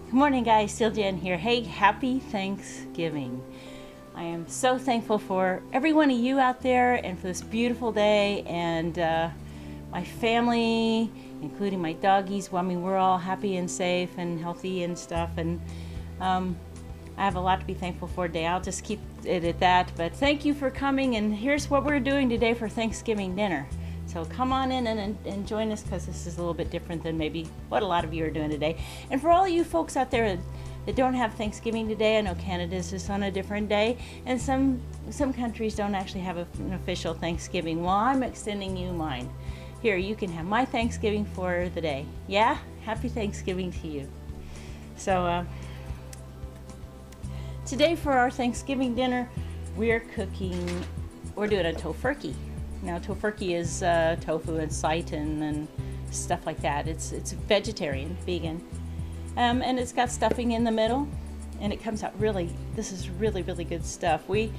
Good morning, guys. Steeljan here. Hey, happy Thanksgiving. I am so thankful for every one of you out there and for this beautiful day, and my family, including my doggies. Well, I mean, we're all happy and safe and healthy and stuff, and I have a lot to be thankful for today. I'll just keep it at that, but thank you for coming, and here's what we're doing today for Thanksgiving dinner. So come on in and join us, because this is a little bit different than maybe what a lot of you are doing today. And for all you folks out there that don't have Thanksgiving today, I know Canada's just on a different day, and some countries don't actually have an official Thanksgiving. Well, I'm extending you mine. Here, you can have my Thanksgiving for the day. Yeah? Happy Thanksgiving to you. So today for our Thanksgiving dinner, we're doing a Tofurky. Now, Tofurky is tofu and seitan and stuff like that. It's vegetarian, vegan, and it's got stuffing in the middle, and it comes out this is really good stuff. We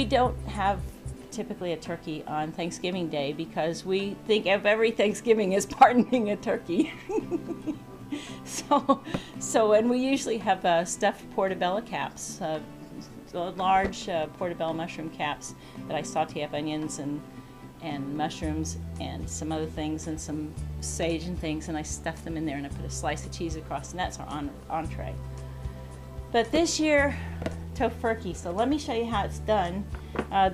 don't have typically a turkey on Thanksgiving Day because we think of every Thanksgiving as pardoning a turkey. And we usually have stuffed portobello caps, large portobello mushroom caps that I saute up onions and mushrooms and some other things and some sage and things, and I stuff them in there, and I put a slice of cheese across, and that's our entree. But this year, Tofurky. So let me show you how it's done.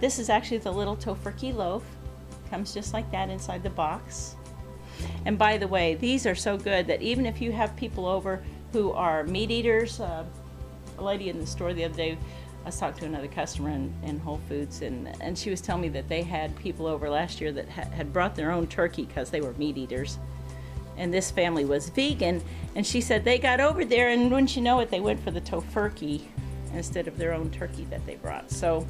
This is actually the little Tofurky loaf. Comes just like that inside the box. And by the way, these are so good that even if you have people over who are meat eaters, a lady in the store the other day, I was talking to another customer in Whole Foods, and she was telling me that they had people over last year that had brought their own turkey because they were meat eaters. And this family was vegan, and she said they got over there, and wouldn't you know it, they went for the Tofurky instead of their own turkey that they brought. So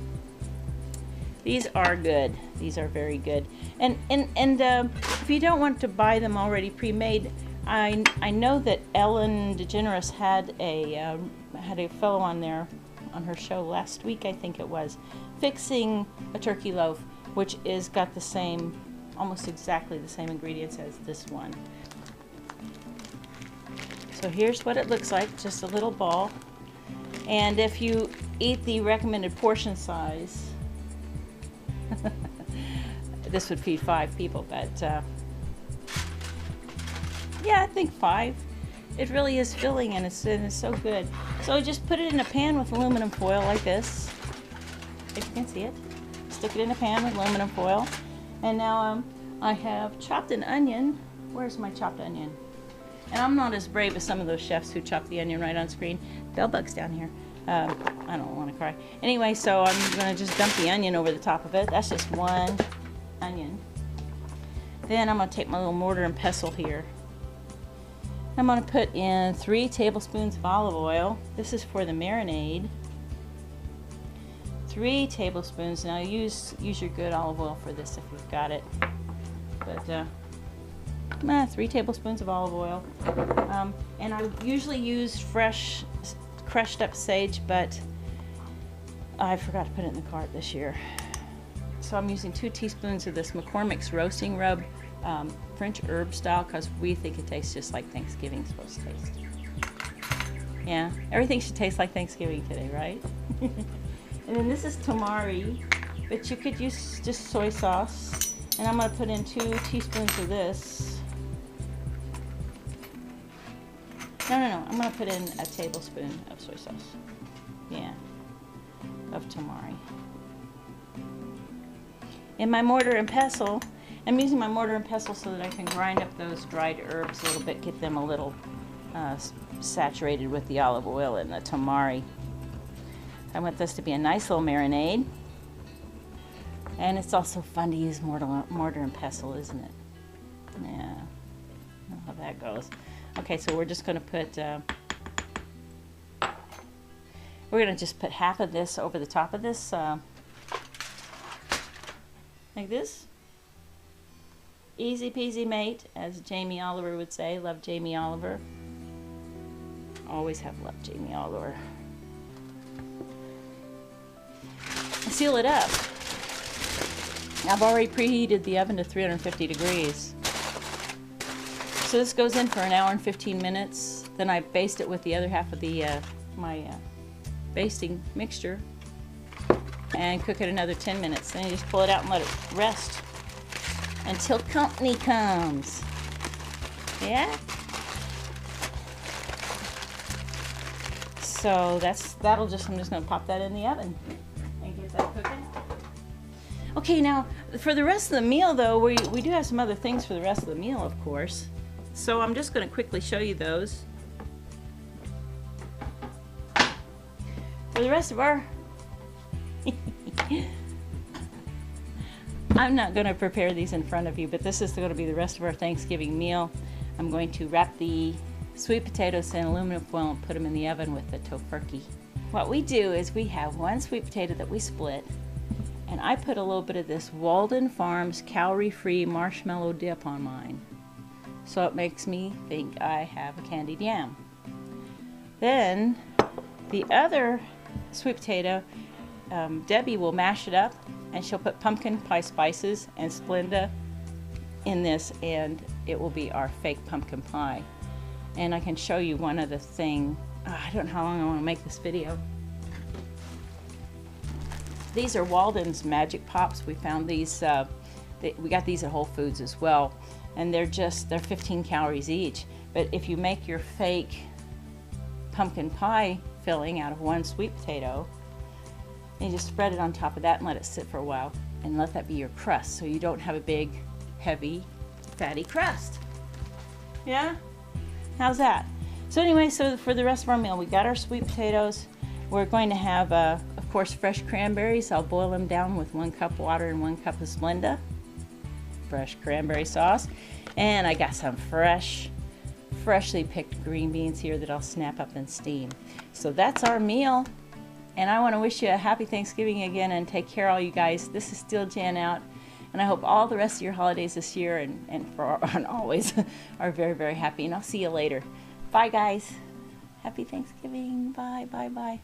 these are good. These are very good. And if you don't want to buy them already pre-made, I know that Ellen DeGeneres had a fellow on there on her show last week, I think it was, fixing a turkey loaf, which is got the same, almost exactly the same ingredients as this one. So here's what it looks like, just a little ball. And if you eat the recommended portion size, this would feed 5 people, but yeah, I think 5. It really is filling, and it's so good. So just put it in a pan with aluminum foil like this, if you can see it. Stick it in a pan with aluminum foil. And now I have chopped an onion. Where's my chopped onion? And I'm not as brave as some of those chefs who chop the onion right on screen. Bell bug's down here. I don't want to cry. Anyway, so I'm going to just dump the onion over the top of it. That's just one onion. Then I'm going to take my little mortar and pestle here. I'm going to put in 3 tablespoons of olive oil. This is for the marinade. 3 tablespoons. Now use your good olive oil for this if you've got it. But 3 tablespoons of olive oil. And I usually use fresh crushed up sage, but I forgot to put it in the cart this year. So I'm using 2 teaspoons of this McCormick's roasting rub, French herb style, because we think it tastes just like Thanksgiving's supposed to taste. Yeah, everything should taste like Thanksgiving today, right? And then this is tamari, but you could use just soy sauce. And I'm going to put in 2 teaspoons of this. No, I'm going to put in a tablespoon of soy sauce. Yeah, of tamari. In my mortar and pestle, I'm using my mortar and pestle so that I can grind up those dried herbs a little bit, get them a little saturated with the olive oil and the tamari. I want this to be a nice little marinade. And it's also fun to use mortar and pestle, isn't it? Yeah, I know how that goes. Okay, so we're just going to put, we're going to just put half of this over the top of this, like this. Easy peasy, mate, as Jamie Oliver would say. Love Jamie Oliver. Always have loved Jamie Oliver. Seal it up. I've already preheated the oven to 350 degrees. So this goes in for an hour and 15 minutes. Then I baste it with the other half of the my basting mixture and cook it another 10 minutes. Then you just pull it out and let it rest until company comes. Yeah? So I'm just gonna pop that in the oven and get that cooking. Okay, now for the rest of the meal though, we do have some other things for the rest of the meal, of course. So I'm just gonna quickly show you those. For the rest of our I'm not going to prepare these in front of you, but this is going to be the rest of our Thanksgiving meal. I'm going to wrap the sweet potatoes in aluminum foil and put them in the oven with the Tofurky. What we do is we have one sweet potato that we split, and I put a little bit of this Walden Farms calorie-free marshmallow dip on mine. So it makes me think I have a candied yam. Then the other sweet potato, Debbie will mash it up and she'll put pumpkin pie spices and Splenda in this, and it will be our fake pumpkin pie. And I can show you one other thing. I don't know how long I want to make this video. These are Walden's Magic Pops. We found these, we got these at Whole Foods as well, and they're 15 calories each. But if you make your fake pumpkin pie filling out of one sweet potato, and you just spread it on top of that and let it sit for a while and let that be your crust, so you don't have a big, heavy, fatty crust. Yeah? How's that? So anyway, so for the rest of our meal, we got our sweet potatoes. We're going to have, of course, fresh cranberries. I'll boil them down with 1 cup water and 1 cup of Splenda. Fresh cranberry sauce. And I got some freshly picked green beans here that I'll snap up and steam. So that's our meal. And I want to wish you a happy Thanksgiving again, and take care, all you guys. This is steeljan out, and I hope all the rest of your holidays this year and always are very, very happy. And I'll see you later. Bye, guys. Happy Thanksgiving. Bye, bye, bye.